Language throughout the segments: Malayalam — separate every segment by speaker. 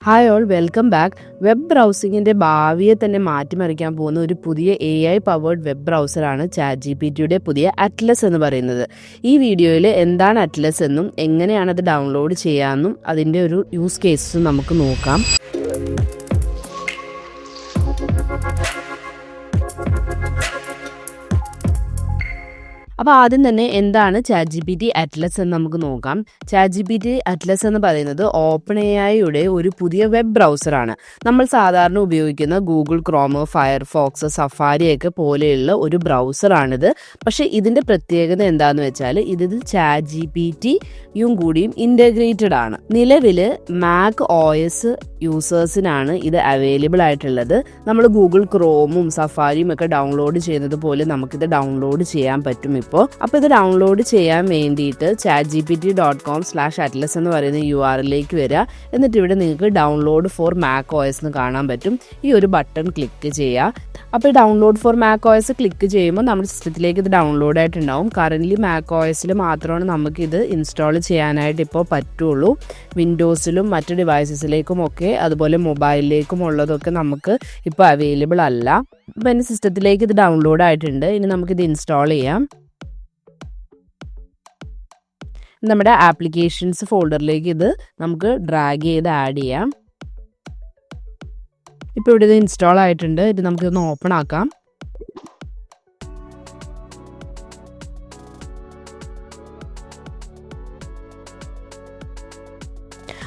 Speaker 1: Hi all, welcome back. Web ബ്രൗസിങ്ങിൻ്റെ ഭാവിയെ തന്നെ മാറ്റിമറിക്കാൻ പോകുന്ന ഒരു പുതിയ AI പവേർഡ് വെബ് ബ്രൗസറാണ് ChatGPTയുടെ പുതിയ അറ്റ്ലസ് എന്ന് പറയുന്നത്. ഈ വീഡിയോയിൽ എന്താണ് അറ്റ്ലസ് എന്നും എങ്ങനെയാണ് അത് ഡൗൺലോഡ് ചെയ്യാമെന്നും അതിൻ്റെ ഒരു യൂസ് കേസസും നമുക്ക് നോക്കാം. അപ്പോൾ ആദ്യം തന്നെ എന്താണ് ChatGPT അറ്റ്ലസ് എന്ന് നമുക്ക് നോക്കാം. ChatGPT അറ്റ്ലസ് എന്ന് പറയുന്നത് OpenAIയുടെ ഒരു പുതിയ വെബ് ബ്രൗസറാണ്. നമ്മൾ സാധാരണ ഉപയോഗിക്കുന്ന ഗൂഗിൾ ക്രോം, ഫയർഫോക്സ്, സഫാരിയൊക്കെ പോലെയുള്ള ഒരു ബ്രൗസറാണിത്. പക്ഷേ ഇതിൻ്റെ പ്രത്യേകത എന്താണെന്ന് വെച്ചാൽ ഇത് ChatGPTയും കൂടിയും ഇൻ്റഗ്രേറ്റഡ് ആണ്. നിലവിൽ Mac OS യൂസേഴ്സിനാണ് ഇത് അവൈലബിൾ ആയിട്ടുള്ളത്. നമ്മൾ ഗൂഗിൾ ക്രോമും സഫാരിയും ഒക്കെ ഡൗൺലോഡ് ചെയ്യുന്നത് പോലെ നമുക്കിത് ഡൗൺലോഡ് ചെയ്യാൻ പറ്റും അപ്പോൾ ഇത് ഡൗൺലോഡ് ചെയ്യാൻ വേണ്ടിയിട്ട് chatgpt.com/atlas എന്ന് പറയുന്ന URL-ലേക്ക് വരിക. എന്നിട്ട് ഇവിടെ നിങ്ങൾക്ക് ഡൗൺലോഡ് ഫോർ Mac OS എന്ന് കാണാൻ പറ്റും. ഈ ഒരു ബട്ടൺ ക്ലിക്ക് ചെയ്യുക. അപ്പോൾ download for Mac OS click ചെയ്യുമ്പോൾ നമ്മുടെ സിസ്റ്റത്തിലേക്ക് ഇത് ഡൗൺലോഡ് ആയിട്ടുണ്ടാവും. കറൻ്റ്ലി Mac OS മാത്രമാണ് നമുക്കിത് ഇൻസ്റ്റാൾ ചെയ്യാനായിട്ട് ഇപ്പോൾ പറ്റുള്ളൂ. വിൻഡോസിലും മറ്റ് ഡിവൈസസിലേക്കും ഒക്കെ അതുപോലെ മൊബൈലിലേക്കും ഉള്ളതൊക്കെ നമുക്ക് ഇപ്പോൾ അവൈലബിൾ അല്ല. അപ്പോൾ എൻ്റെ സിസ്റ്റത്തിലേക്ക് ഇത് ഡൗൺലോഡ് ആയിട്ടുണ്ട്. ഇനി നമുക്കിത് ഇൻസ്റ്റാൾ ചെയ്യാം. നമ്മുടെ ആപ്ലിക്കേഷൻസ് ഫോൾഡറിലേക്ക് ഇത് നമുക്ക് ഡ്രാഗ് ചെയ്ത് ആഡ് ചെയ്യാം. ഇപ്പോൾ ഇവിടെ ഇത് ഇൻസ്റ്റാൾ ആയിട്ടുണ്ട്. ഇത് നമുക്കിതൊന്ന് ഓപ്പൺ ആക്കാം.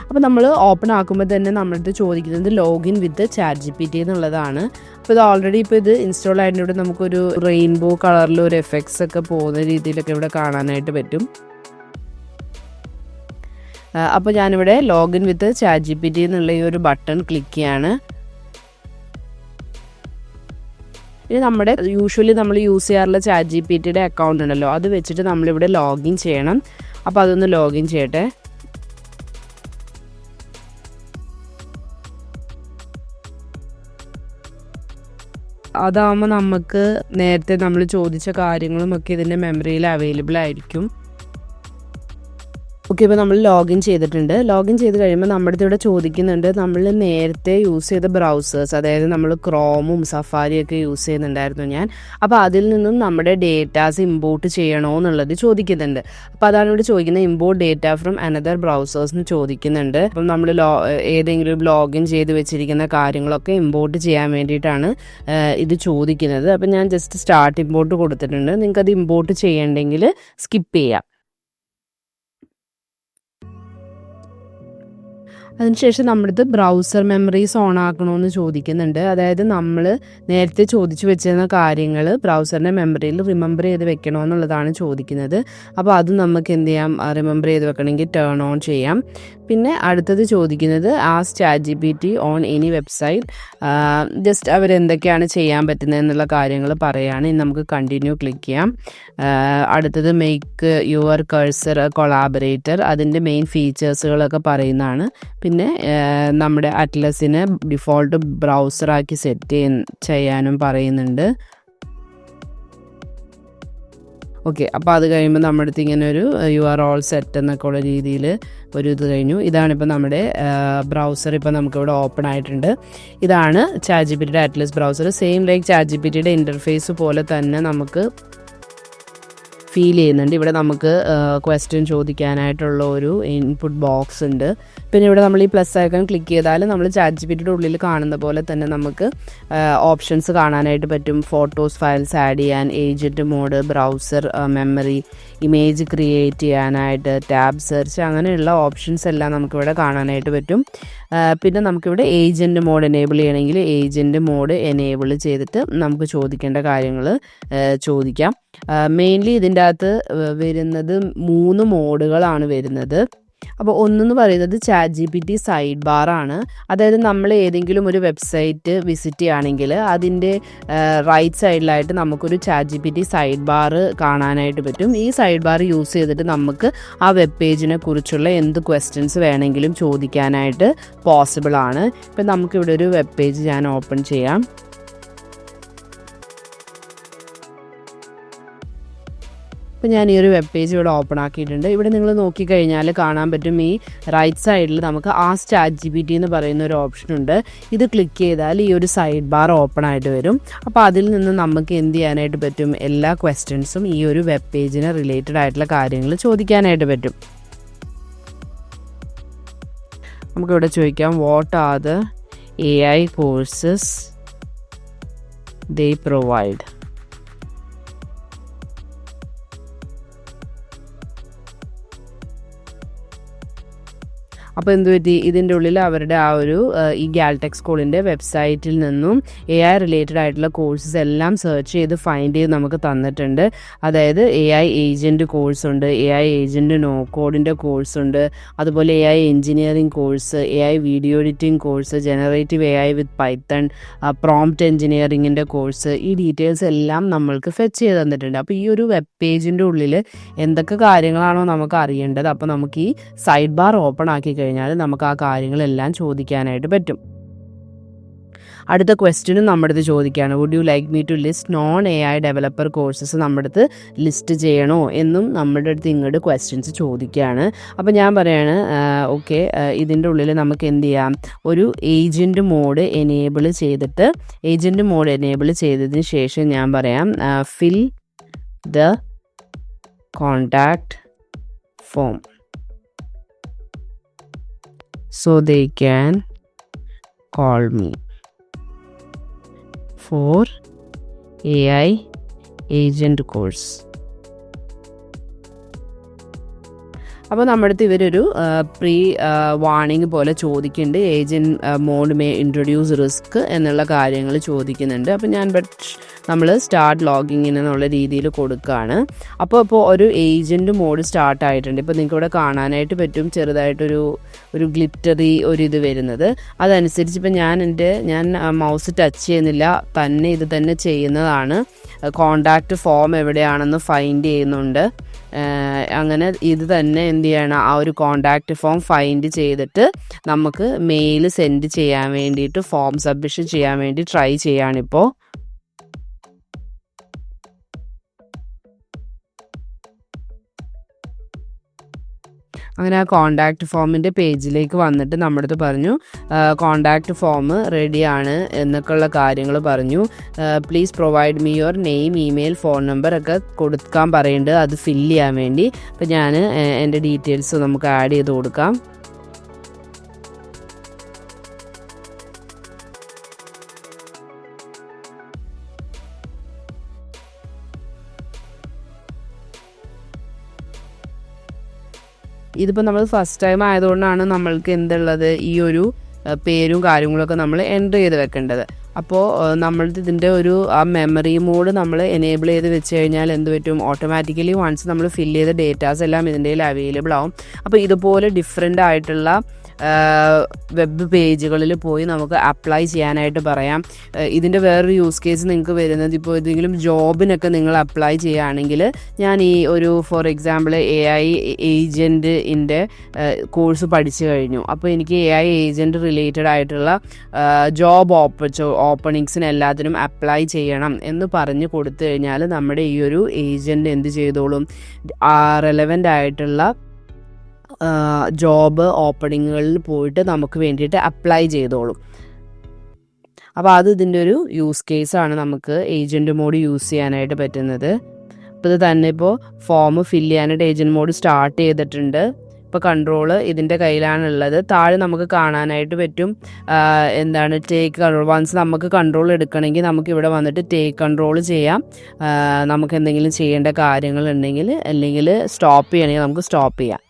Speaker 1: അപ്പോൾ നമ്മൾ ഓപ്പൺ ആക്കുമ്പോൾ തന്നെ നമ്മളടുത്ത് ചോദിക്കുന്നത് ലോഗിൻ വിത്ത് ChatGPT എന്നുള്ളതാണ്. അപ്പോൾ ഇത് ഓൾറെഡി ഇത് ഇൻസ്റ്റാൾ ആയതിൻ്റെ ഇവിടെ നമുക്കൊരു റെയിൻബോ കളറിൽ ഒരു എഫക്ട്സ് ഒക്കെ പോകുന്ന രീതിയിലൊക്കെ ഇവിടെ കാണാനായിട്ട് പറ്റും. അപ്പോൾ ഞാനിവിടെ ലോഗിൻ വിത്ത് ChatGPT എന്നുള്ള ഈ ഒരു ബട്ടൺ ക്ലിക്ക് ചെയ്യാണ്. ഇനി നമ്മുടെ യൂഷ്വലി നമ്മൾ യൂസ് ചെയ്യാറുള്ള ChatGPTയുടെ അക്കൗണ്ട് ഉണ്ടല്ലോ, അത് വെച്ചിട്ട് നമ്മളിവിടെ ലോഗിൻ ചെയ്യണം. അപ്പോൾ അതൊന്ന് ലോഗിൻ ചെയ്യട്ടെ. അതാകുമ്പോൾ നമുക്ക് നേരത്തെ നമ്മൾ ചോദിച്ച കാര്യങ്ങളും ഒക്കെ ഇതിൻ്റെ മെമ്മറിയിൽ അവൈലബിൾ ആയിരിക്കും. ഓക്കെ, ഇപ്പോൾ നമ്മൾ ലോഗിൻ ചെയ്തിട്ടുണ്ട്. ലോഗിൻ ചെയ്ത് കഴിയുമ്പോൾ നമ്മുടെ ഇവിടെ ചോദിക്കുന്നുണ്ട് നമ്മൾ നേരത്തെ യൂസ് ചെയ്ത ബ്രൗസേഴ്സ്, അതായത് നമ്മൾ ക്രോമും സഫാരിയൊക്കെ യൂസ് ചെയ്യുന്നുണ്ടായിരുന്നു ഞാൻ. അപ്പോൾ അതിൽ നിന്നും നമ്മുടെ ഡേറ്റാസ് ഇമ്പോർട്ട് ചെയ്യണോ എന്നുള്ളത് ചോദിക്കുന്നുണ്ട്. അപ്പോൾ അതാണ് ഇവിടെ ചോദിക്കുന്നത്, import data from another browsers എന്ന് ചോദിക്കുന്നുണ്ട്. അപ്പം നമ്മൾ ഏതെങ്കിലും ലോഗിൻ ചെയ്ത് വെച്ചിരിക്കുന്ന കാര്യങ്ങളൊക്കെ ഇമ്പോർട്ട് ചെയ്യാൻ വേണ്ടിയിട്ടാണ് ഇത് ചോദിക്കുന്നത്. അപ്പം ഞാൻ ജസ്റ്റ് സ്റ്റാർട്ട് ഇമ്പോർട്ട് കൊടുത്തിട്ടുണ്ട്. നിങ്ങൾക്കത് ഇമ്പോർട്ട് ചെയ്യണമെങ്കിൽ സ്കിപ്പ് ചെയ്യാം. അതിനുശേഷം നമ്മുടെ ബ്രൗസർ മെമ്മറീസ് ഓൺ ആക്കണമെന്ന് ചോദിക്കുന്നുണ്ട്. അതായത് നമ്മൾ നേരത്തെ ചോദിച്ചു വെച്ചിരുന്ന കാര്യങ്ങൾ ബ്രൗസറിൻ്റെ മെമ്മറിയിൽ റിമെമ്പർ ചെയ്ത് വെക്കണമെന്നുള്ളതാണ് ചോദിക്കുന്നത്. അപ്പോൾ അത് നമുക്ക് എന്ത് ചെയ്യാം, റിമെമ്പർ ചെയ്ത് വെക്കണമെങ്കിൽ ടേൺ ഓൺ ചെയ്യാം. പിന്നെ അടുത്തത് ചോദിക്കുന്നത് ask ChatGPT on any website. Just അവരെന്തൊക്കെയാണ് ചെയ്യാൻ പറ്റുന്നത് എന്നുള്ള കാര്യങ്ങൾ പറയുകയാണ്. ഇനി നമുക്ക് കണ്ടിന്യൂ ക്ലിക്ക് ചെയ്യാം. അടുത്തത് മേക്ക് യുവർ കഴ്സർ കൊളാബറേറ്റർ, അതിൻ്റെ മെയിൻ ഫീച്ചേഴ്സുകളൊക്കെ പറയുന്നതാണ്. പിന്നെ നമ്മുടെ അറ്റ്ലസിനെ ഡിഫോൾട്ട് ബ്രൗസറാക്കി സെറ്റ് ചെയ്യാനും പറയുന്നുണ്ട്. ഓക്കെ, അപ്പോൾ അത് കഴിയുമ്പോൾ നമ്മുടെ അടുത്ത് ഇങ്ങനെ ഒരു യു ആർ ഓൾ സെറ്റ് എന്നൊക്കെ ഉള്ള രീതിയിൽ ഒരു ഇത് കഴിഞ്ഞു. ഇതാണിപ്പോൾ നമ്മുടെ ബ്രൗസർ ഇപ്പോൾ നമുക്കിവിടെ ഓപ്പൺ ആയിട്ടുണ്ട്. ഇതാണ് ChatGPTയുടെ അറ്റ്ലസ് ബ്രൗസർ. സെയിം ലൈക്ക് ChatGPTയുടെ ഇൻ്റർഫേസ് പോലെ തന്നെ നമുക്ക് ഫീൽ ചെയ്യുന്നുണ്ട്. ഇവിടെ നമുക്ക് ക്വസ്റ്റ്യൻ ചോദിക്കാനായിട്ടുള്ള ഒരു ഇൻപുട്ട് ബോക്സ് ഉണ്ട്. പിന്നെ ഇവിടെ നമ്മൾ ഈ പ്ലസ് ഐക്കൺ ക്ലിക്ക് ചെയ്താൽ നമ്മൾ ChatGPTയുടെ ഉള്ളിൽ കാണുന്ന പോലെ തന്നെ നമുക്ക് ഓപ്ഷൻസ് കാണാനായിട്ട് പറ്റും. ഫോട്ടോസ്, ഫയൽസ് ആഡ് ചെയ്യാൻ, agent mode, browser memory, image create ചെയ്യാനായിട്ട്, ടാബ് സെർച്ച്, അങ്ങനെയുള്ള ഓപ്ഷൻസ് എല്ലാം നമുക്കിവിടെ കാണാനായിട്ട് പറ്റും. പിന്നെ നമുക്കിവിടെ ഏജൻറ്റ് മോഡ് എനേബിൾ ചെയ്യണമെങ്കിൽ ഏജൻറ്റ് മോഡ് എനേബിൾ ചെയ്തിട്ട് നമുക്ക് ചോദിക്കേണ്ട കാര്യങ്ങൾ ചോദിക്കാം. മെയിൻലി ഇതിൻ്റെ അകത്ത് വരുന്നത് 3 മോഡുകളാണ് വരുന്നത്. അപ്പോൾ ഒന്നെന്ന് പറയുന്നത് ChatGPT സൈഡ് ബാറാണ്. അതായത് നമ്മൾ ഏതെങ്കിലും ഒരു വെബ്സൈറ്റ് വിസിറ്റ് ചെയ്യുകയാണെങ്കിൽ അതിൻ്റെ റൈറ്റ് സൈഡിലായിട്ട് നമുക്കൊരു ChatGPT സൈഡ് ബാർ കാണാനായിട്ട് പറ്റും. ഈ സൈഡ് ബാർ യൂസ് ചെയ്തിട്ട് നമുക്ക് ആ വെബ് പേജിനെ കുറിച്ചുള്ള എന്ത് ക്വസ്റ്റ്യൻസ് വേണമെങ്കിലും ചോദിക്കാനായിട്ട് പോസിബിൾ ആണ്. ഇപ്പം നമുക്കിവിടെ ഒരു വെബ് പേജ് ഞാൻ ഓപ്പൺ ചെയ്യാം. അപ്പോൾ ഞാൻ ഈ ഒരു വെബ് പേജ് ഇവിടെ ഓപ്പൺ ആക്കിയിട്ടുണ്ട്. ഇവിടെ നിങ്ങൾ നോക്കിക്കഴിഞ്ഞാൽ കാണാൻ പറ്റും ഈ റൈറ്റ് സൈഡിൽ നമുക്ക് ആസ്ക് ChatGPT എന്ന് പറയുന്ന ഒരു ഓപ്ഷൻ ഉണ്ട്. ഇത് ക്ലിക്ക് ചെയ്താൽ ഈ ഒരു സൈഡ് ബാർ ഓപ്പൺ ആയിട്ട് വരും. അപ്പോൾ അതിൽ നിന്ന് നമുക്ക് എന്ത് ചെയ്യാനായിട്ട് പറ്റും, എല്ലാ ക്വസ്റ്റ്യൻസും ഈ ഒരു വെബ് പേജിന് റിലേറ്റഡ് ആയിട്ടുള്ള കാര്യങ്ങൾ ചോദിക്കാനായിട്ട് പറ്റും. നമുക്കിവിടെ ചോദിക്കാം, what are the AI courses they provide? അപ്പോൾ എന്ത് പറ്റി, ഇതിൻ്റെ ഉള്ളിൽ അവരുടെ ആ ഒരു ഈ ഗാൽടെക് സ്കൂളിൻ്റെ വെബ്സൈറ്റിൽ നിന്നും AI റിലേറ്റഡ് ആയിട്ടുള്ള കോഴ്സസ് എല്ലാം സെർച്ച് ചെയ്ത് ഫൈൻഡ് ചെയ്ത് നമുക്ക് തന്നിട്ടുണ്ട്. അതായത് AI ഏജൻറ്റ് കോഴ്സ് ഉണ്ട്, AI ഏജൻറ്റ് നോ കോഡിൻ്റെ കോഴ്സ് ഉണ്ട്, അതുപോലെ AI engineering course, AI video editing course, generative AI with Python, prompt എഞ്ചിനീയറിങ്ങിൻ്റെ കോഴ്സ്, ഈ ഡീറ്റെയിൽസ് എല്ലാം നമ്മൾക്ക് ഫെച്ച് ചെയ്ത് തന്നിട്ടുണ്ട്. അപ്പോൾ ഈ ഒരു വെബ് പേജിൻ്റെ ഉള്ളിൽ എന്തൊക്കെ കാര്യങ്ങളാണോ നമുക്ക് അറിയേണ്ടത്, അപ്പോൾ നമുക്ക് ഈ സൈഡ് ബാർ ഓപ്പൺ ആക്കി കഴിഞ്ഞാൽ നമുക്ക് ആ കാര്യങ്ങളെല്ലാം ചോദിക്കാനായിട്ട് പറ്റും. അടുത്ത ക്വസ്റ്റ്യനും നമ്മുടെ അടുത്ത് ചോദിക്കുകയാണ്, would you like me to list non AI developer courses നമ്മുടെ അടുത്ത് ലിസ്റ്റ് ചെയ്യണോ എന്നും നമ്മുടെ അടുത്ത് ഇങ്ങോട്ട് ക്വസ്റ്റ്യൻസ് ചോദിക്കുകയാണ്. അപ്പോൾ ഞാൻ പറയാണ് ഓക്കെ, ഇതിൻ്റെ ഉള്ളിൽ നമുക്ക് എന്ത് ചെയ്യാം, ഒരു ഏജൻറ്റ് മോഡ് എനേബിൾ ചെയ്തതിന് ശേഷം ഞാൻ പറയാം fill the contact form so they can call me for AI agent course. അപ്പോൾ നമ്മുടെ അടുത്ത് ഇവരൊരു പ്രീ വാർണിംഗ് പോലെ ചോദിക്കുന്നുണ്ട്, agent mode may introduce risk എന്നുള്ള കാര്യങ്ങൾ ചോദിക്കുന്നുണ്ട്. അപ്പോൾ ഞാൻ നമ്മൾ സ്റ്റാർട്ട് ലോഗിങ്ങിന് എന്നുള്ള രീതിയിൽ കൊടുക്കുകയാണ്. അപ്പോൾ ഒരു ഏജൻറ്റ് മോഡ് സ്റ്റാർട്ട് ആയിട്ടുണ്ട്. ഇപ്പോൾ നിങ്ങൾക്ക് ഇവിടെ കാണാനായിട്ട് പറ്റും ചെറുതായിട്ടൊരു ഗ്ലിറ്ററി ഇത് വരുന്നത്. അതനുസരിച്ച് ഇപ്പോൾ ഞാൻ മൗസ് ടച്ച് ചെയ്യുന്നില്ല, ഇത് തന്നെ ചെയ്യുന്നതാണ്. കോണ്ടാക്റ്റ് ഫോം എവിടെയാണെന്ന് ഫൈൻഡ് ചെയ്യുന്നുണ്ട്. അങ്ങനെ ഇത് തന്നെ എന്ത് ചെയ്യണം, ആ ഒരു കോണ്ടാക്റ്റ് ഫോം ഫൈൻഡ് ചെയ്തിട്ട് നമുക്ക് മെയിൽ സെൻഡ് ചെയ്യാൻ വേണ്ടിയിട്ട്, ഫോം സബ്മിഷൻ ചെയ്യാൻ വേണ്ടി ട്രൈ ചെയ്യാണിപ്പോൾ. അങ്ങനെ ആ കോണ്ടാക്റ്റ് ഫോമിൻ്റെ പേജിലേക്ക് വന്നിട്ട് നമ്മുടെ അടുത്ത് പറഞ്ഞു കോണ്ടാക്റ്റ് ഫോം റെഡിയാണ് എന്നൊക്കെയുള്ള കാര്യങ്ങൾ പറഞ്ഞു. Please provide me your name, email, phone number ഒക്കെ കൊടുക്കാൻ പറയുന്നുണ്ട് അത് ഫില്ല് ചെയ്യാൻ വേണ്ടി. അപ്പോൾ ഞാൻ എൻ്റെ ഡീറ്റെയിൽസ് നമുക്ക് ആഡ് ചെയ്ത് കൊടുക്കാം. ഇതിപ്പോൾ നമ്മൾ ഫസ്റ്റ് ടൈം ആയതുകൊണ്ടാണ് നമ്മൾക്ക് എന്തുള്ളത്, ഈ ഒരു പേരും കാര്യങ്ങളൊക്കെ നമ്മൾ എൻ്റർ ചെയ്ത് വെക്കേണ്ടത്. അപ്പോൾ നമ്മൾക്ക് ഇതിൻ്റെ ആ മെമ്മറി മോഡ് നമ്മൾ എനേബിൾ ചെയ്ത് വെച്ച് കഴിഞ്ഞാൽ എന്ത് പറ്റും, ഓട്ടോമാറ്റിക്കലി വൺസ് നമ്മൾ ഫില്ല് ചെയ്ത ഡേറ്റാസ് എല്ലാം ഇതിൻ്റെ അവൈലബിൾ ആവും. അപ്പോൾ ഇതുപോലെ ഡിഫറെൻ്റ് ആയിട്ടുള്ള വെബ് പേജുകളിൽ പോയി നമുക്ക് അപ്ലൈ ചെയ്യാനായിട്ട് പറയാം. ഇതിൻ്റെ വേറൊരു യൂസ് കേസ് നിങ്ങൾക്ക് വരുന്നത്, ഇപ്പോൾ ഏതെങ്കിലും ജോബിനൊക്കെ നിങ്ങൾ അപ്ലൈ ചെയ്യുകയാണെങ്കിൽ, ഞാൻ ഈ ഒരു ഫോർ എക്സാമ്പിൾ AI ഏജൻറ്റിൻ്റെ കോഴ്സ് പഠിച്ചു കഴിഞ്ഞു. അപ്പോൾ എനിക്ക് AI ഏജൻറ്റ് റിലേറ്റഡ് ആയിട്ടുള്ള ജോബ് ഓപ്പണിങ്സിന് എല്ലാത്തിനും അപ്ലൈ ചെയ്യണം എന്ന് പറഞ്ഞു കൊടുത്തു കഴിഞ്ഞാൽ നമ്മുടെ ഈ ഒരു ഏജൻറ്റ് എന്ത് ചെയ്തോളും, റെലവൻ്റ് ആയിട്ടുള്ള ജോബ് ഓപ്പണിങ്ങുകളിൽ പോയിട്ട് നമുക്ക് വേണ്ടിയിട്ട് അപ്ലൈ ചെയ്തോളും. അപ്പോൾ അത് ഇതിൻ്റെ ഒരു യൂസ് കേസാണ് നമുക്ക് ഏജൻറ്റ് മോഡ് യൂസ് ചെയ്യാനായിട്ട് പറ്റുന്നത്. അപ്പോൾ ഇത് തന്നെ ഇപ്പോൾ ഫോം ഫില്ല് ചെയ്യാനായിട്ട് ഏജൻറ്റ് മോഡ് സ്റ്റാർട്ട് ചെയ്തിട്ടുണ്ട്. ഇപ്പോൾ കൺട്രോൾ ഇതിൻ്റെ കയ്യിലാണുള്ളത്. താഴെ നമുക്ക് കാണാനായിട്ട് പറ്റും ടേക്ക് കൺട്രോൾ. വൺസ് നമുക്ക് കൺട്രോൾ എടുക്കണമെങ്കിൽ നമുക്ക് ഇവിടെ വന്നിട്ട് ടേക്ക് കൺട്രോൾ ചെയ്യാം. നമുക്ക് എന്തെങ്കിലും ചെയ്യേണ്ട കാര്യങ്ങളുണ്ടെങ്കിൽ, അല്ലെങ്കിൽ സ്റ്റോപ്പ് ചെയ്യണമെങ്കിൽ നമുക്ക് സ്റ്റോപ്പ് ചെയ്യാം.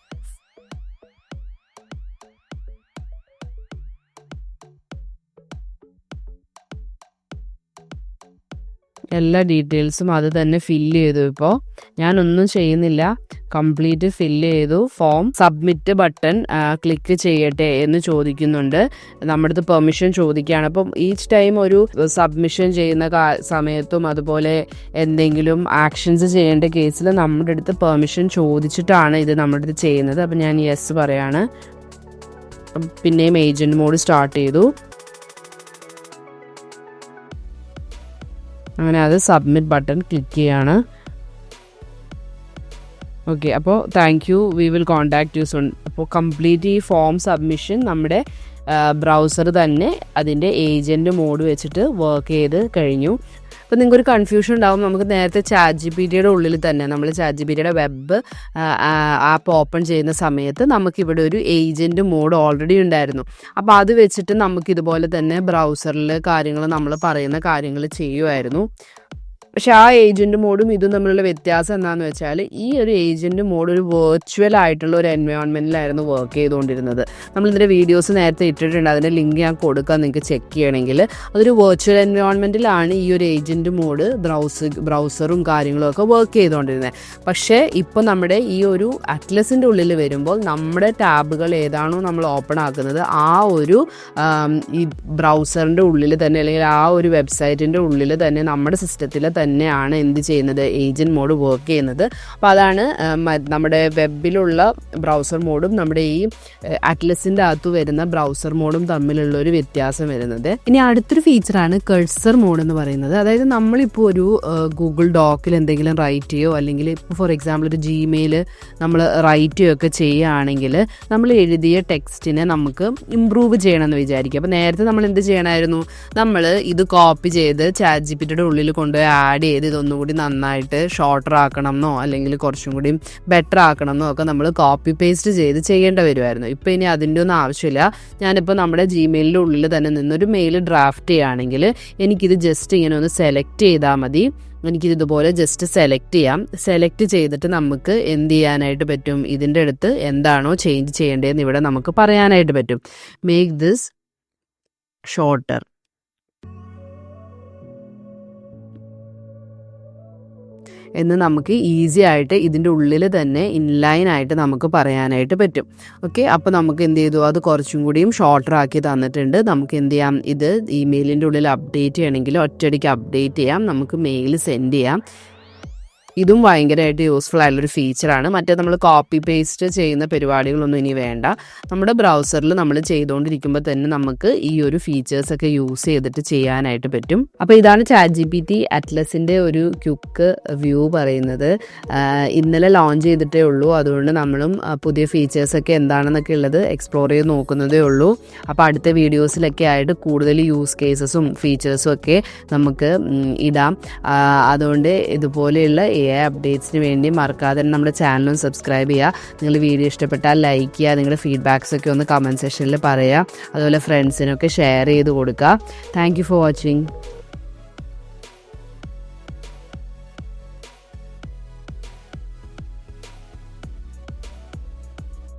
Speaker 1: എല്ലാ ഡീറ്റെയിൽസും അത് തന്നെ ഫില്ല് ചെയ്തു. ഇപ്പോൾ ഞാനൊന്നും ചെയ്യുന്നില്ല, കംപ്ലീറ്റ് ഫില്ല് ചെയ്തു. ഫോം സബ്മിറ്റ് ബട്ടൺ ക്ലിക്ക് ചെയ്യട്ടെ എന്ന് ചോദിക്കുന്നുണ്ട്. നമ്മുടെ അടുത്ത് പെർമിഷൻ ചോദിക്കുകയാണ്. അപ്പം ഈച്ച് ടൈം ഒരു സബ്മിഷൻ ചെയ്യുന്ന സമയത്തും അതുപോലെ എന്തെങ്കിലും ആക്ഷൻസ് ചെയ്യേണ്ട കേസിൽ നമ്മുടെ അടുത്ത് പെർമിഷൻ ചോദിച്ചിട്ടാണ് ഇത് നമ്മുടെ അടുത്ത് ചെയ്യുന്നത്. അപ്പം ഞാൻ യെസ് പറയാണ്. പിന്നെയും ഏജൻറ്റ് മോഡ് സ്റ്റാർട്ട് ചെയ്തു. അങ്ങനെ അത് സബ്മിറ്റ് ബട്ടൺ ക്ലിക്ക് ചെയ്യാണ്. ഓക്കെ, അപ്പോൾ thank you, we will contact you soon. അപ്പോൾ കംപ്ലീറ്റ് ഈ ഫോം സബ്മിഷൻ നമ്മുടെ ബ്രൗസർ തന്നെ അതിൻ്റെ ഏജൻറ്റ് മോഡ് വെച്ചിട്ട് വർക്ക് ചെയ്ത് കഴിഞ്ഞു. അപ്പോൾ നിങ്ങൾക്കൊരു കൺഫ്യൂഷൻ ഉണ്ടാവും. നമുക്ക് നേരത്തെ ChatGPTയുടെ ഉള്ളിൽ തന്നെ നമ്മൾ ChatGPTയുടെ വെബ് ആപ്പ് ഓപ്പൺ ചെയ്യുന്ന സമയത്ത് നമുക്കിവിടെ ഒരു ഏജൻറ്റ് മോഡ് ഓൾറെഡി ഉണ്ടായിരുന്നു. അപ്പോൾ അത് വെച്ചിട്ട് നമുക്കിതുപോലെ തന്നെ ബ്രൗസറിൽ കാര്യങ്ങൾ നമ്മൾ പറയുന്ന കാര്യങ്ങൾ ചെയ്യുമായിരുന്നു. പക്ഷെ ആ ഏജൻറ്റ് മോഡും ഇതും തമ്മിലുള്ള വ്യത്യാസം എന്താണെന്ന് വെച്ചാൽ ഈ ഒരു ഏജൻറ്റ് മോഡ് ഒരു വെർച്വൽ ആയിട്ടുള്ള ഒരു എൻവയോൺമെൻറ്റിലായിരുന്നു വർക്ക് ചെയ്തുകൊണ്ടിരുന്നത്. നമ്മളിതിൻ്റെ വീഡിയോസ് നേരത്തെ ഇട്ടിട്ടുണ്ട്, അതിൻ്റെ ലിങ്ക് ഞാൻ കൊടുക്കാം നിങ്ങൾക്ക് ചെക്ക് ചെയ്യണമെങ്കിൽ. അതൊരു വെർച്വൽ എൻവയോൺമെൻറ്റിലാണ് ഈ ഒരു ഏജൻറ്റ് മോഡ് ബ്രൗസറും കാര്യങ്ങളും ഒക്കെ വർക്ക് ചെയ്തുകൊണ്ടിരുന്നത്. പക്ഷേ ഇപ്പോൾ നമ്മുടെ ഈ ഒരു അറ്റ്ലസിൻ്റെ ഉള്ളിൽ വരുമ്പോൾ നമ്മുടെ ടാബുകൾ ഏതാണോ നമ്മൾ ഓപ്പൺ ആക്കുന്നത് ആ ഒരു ഈ ബ്രൗസറിൻ്റെ ഉള്ളിൽ തന്നെ അല്ലെങ്കിൽ ആ ഒരു വെബ്സൈറ്റിൻ്റെ ഉള്ളിൽ തന്നെ നമ്മുടെ സിസ്റ്റത്തിൽ തന്നെയാണ് എന്ത് ചെയ്യുന്നത്, ഏജൻറ്റ് മോഡ് വർക്ക് ചെയ്യുന്നത്. അപ്പോൾ അതാണ് നമ്മുടെ വെബിലുള്ള ബ്രൗസർ മോഡും നമ്മുടെ ഈ അറ്റ്ലസിൻ്റെ അകത്ത് വരുന്ന ബ്രൗസർ മോഡും തമ്മിലുള്ള ഒരു വ്യത്യാസം വരുന്നത്. ഇനി അടുത്തൊരു ഫീച്ചറാണ് കഴ്സർ മോഡ് എന്ന് പറയുന്നത്. അതായത് നമ്മളിപ്പോൾ ഒരു ഗൂഗിൾ ഡോക്കിൽ എന്തെങ്കിലും റൈറ്റ് ചെയ്യോ അല്ലെങ്കിൽ ഇപ്പോൾ ഫോർ എക്സാമ്പിൾ ഒരു ജിമെയിൽ നമ്മൾ റൈറ്റ് ചെയ്യുകയൊക്കെ ചെയ്യുകയാണെങ്കിൽ നമ്മൾ എഴുതിയ ടെക്സ്റ്റിനെ നമുക്ക് ഇമ്പ്രൂവ് ചെയ്യണമെന്ന് വിചാരിക്കുക. അപ്പോൾ നേരത്തെ നമ്മൾ എന്ത് ചെയ്യണമായിരുന്നു, നമ്മൾ ഇത് കോപ്പി ചെയ്ത് ChatGPTയുടെ ഉള്ളിൽ കൊണ്ടുപോയി ആഡ് ചെയ്ത് ഇതൊന്നുകൂടി നന്നായിട്ട് ഷോർട്ടർ ആക്കണം എന്നോ അല്ലെങ്കിൽ കുറച്ചും കൂടി ബെറ്റർ ആക്കണം എന്നോ ഒക്കെ നമ്മൾ കോപ്പി പേസ്റ്റ് ചെയ്ത് ചെയ്യേണ്ടി വരുമായിരുന്നു. ഇപ്പോൾ ഇനി അതിൻ്റെ ഒന്നും ആവശ്യമില്ല. ഞാനിപ്പോൾ നമ്മുടെ ജിമെയിലിൻ്റെ ഉള്ളിൽ തന്നെ നിന്നൊരു മെയിൽ ഡ്രാഫ്റ്റ് ചെയ്യുകയാണെങ്കിൽ എനിക്കിത് ജസ്റ്റ് ഇങ്ങനെ ഒന്ന് സെലക്ട് ചെയ്താൽ മതി. എനിക്കിത് ഇതുപോലെ ജസ്റ്റ് സെലക്ട് ചെയ്യാം. സെലക്ട് ചെയ്തിട്ട് നമുക്ക് എന്ത് ചെയ്യാനായിട്ട് പറ്റും, ഇതിൻ്റെ അടുത്ത് എന്താണോ ചേഞ്ച് ചെയ്യേണ്ടതെന്ന് ഇവിടെ നമുക്ക് പറയാനായിട്ട് പറ്റും. മേക്ക് ദിസ് ഷോർട്ടർ എന്ന് നമുക്ക് ഈസി ആയിട്ട് ഇതിൻ്റെ ഉള്ളിൽ തന്നെ ഇൻലൈനായിട്ട് നമുക്ക് പറയാനായിട്ട് പറ്റും. ഓക്കെ, അപ്പോൾ നമുക്ക് എന്ത് ചെയ്തു, അത് കുറച്ചും കൂടിയും ഷോർട്ടർ ആക്കി തന്നിട്ടുണ്ട്. നമുക്ക് എന്ത് ചെയ്യാം, ഇത് ഇമെയിലിൻ്റെ ഉള്ളിൽ അപ്ഡേറ്റ് ചെയ്യണമെങ്കിൽ ഒറ്റയടിക്ക് അപ്ഡേറ്റ് ചെയ്യാം, നമുക്ക് മെയിൽ സെൻഡ് ചെയ്യാം. ഇതും ഭയങ്കരമായിട്ട് യൂസ്ഫുൾ ആയിട്ടുള്ളൊരു ഫീച്ചറാണ്. മറ്റേ നമ്മൾ കോപ്പി പേസ്റ്റ് ചെയ്യുന്ന പരിപാടികളൊന്നും ഇനി വേണ്ട. നമ്മുടെ ബ്രൗസറിൽ നമ്മൾ ചെയ്തുകൊണ്ടിരിക്കുമ്പോൾ തന്നെ നമുക്ക് ഈ ഒരു ഫീച്ചേഴ്സൊക്കെ യൂസ് ചെയ്തിട്ട് ചെയ്യാനായിട്ട് പറ്റും. അപ്പോൾ ഇതാണ് ChatGPT അറ്റ്ലസിൻ്റെ ഒരു ക്വിക്ക് വ്യൂ പറയുന്നത്. ഇന്നലെ ലോഞ്ച് ചെയ്തിട്ടേ ഉള്ളൂ, അതുകൊണ്ട് നമ്മളും പുതിയ ഫീച്ചേഴ്സൊക്കെ എന്താണെന്നൊക്കെ ഉള്ളത് എക്സ്പ്ലോർ ചെയ്ത് നോക്കുന്നതേ ഉള്ളൂ. അപ്പോൾ അടുത്ത വീഡിയോസിലൊക്കെ ആയിട്ട് കൂടുതൽ യൂസ് കേസസും ഫീച്ചേഴ്സും ഒക്കെ നമുക്ക് ഇടാം. അതുകൊണ്ട് ഇതുപോലെയുള്ള അപ്ഡേറ്റ്സിന് വേണ്ടി മറക്കാതെ നമ്മുടെ ചാനലും സബ്സ്ക്രൈബ് ചെയ്യുക. നിങ്ങൾ വീഡിയോ ഇഷ്ടപ്പെട്ടാൽ ലൈക്ക് ചെയ്യുക, നിങ്ങളുടെ ഫീഡ്ബാക്സൊക്കെ ഒന്ന് കമൻറ്റ് സെക്ഷനിൽ പറയുക. അതുപോലെ ഫ്രണ്ട്സിനൊക്കെ ഷെയർ ചെയ്ത് കൊടുക്കുക. Thank you for watching.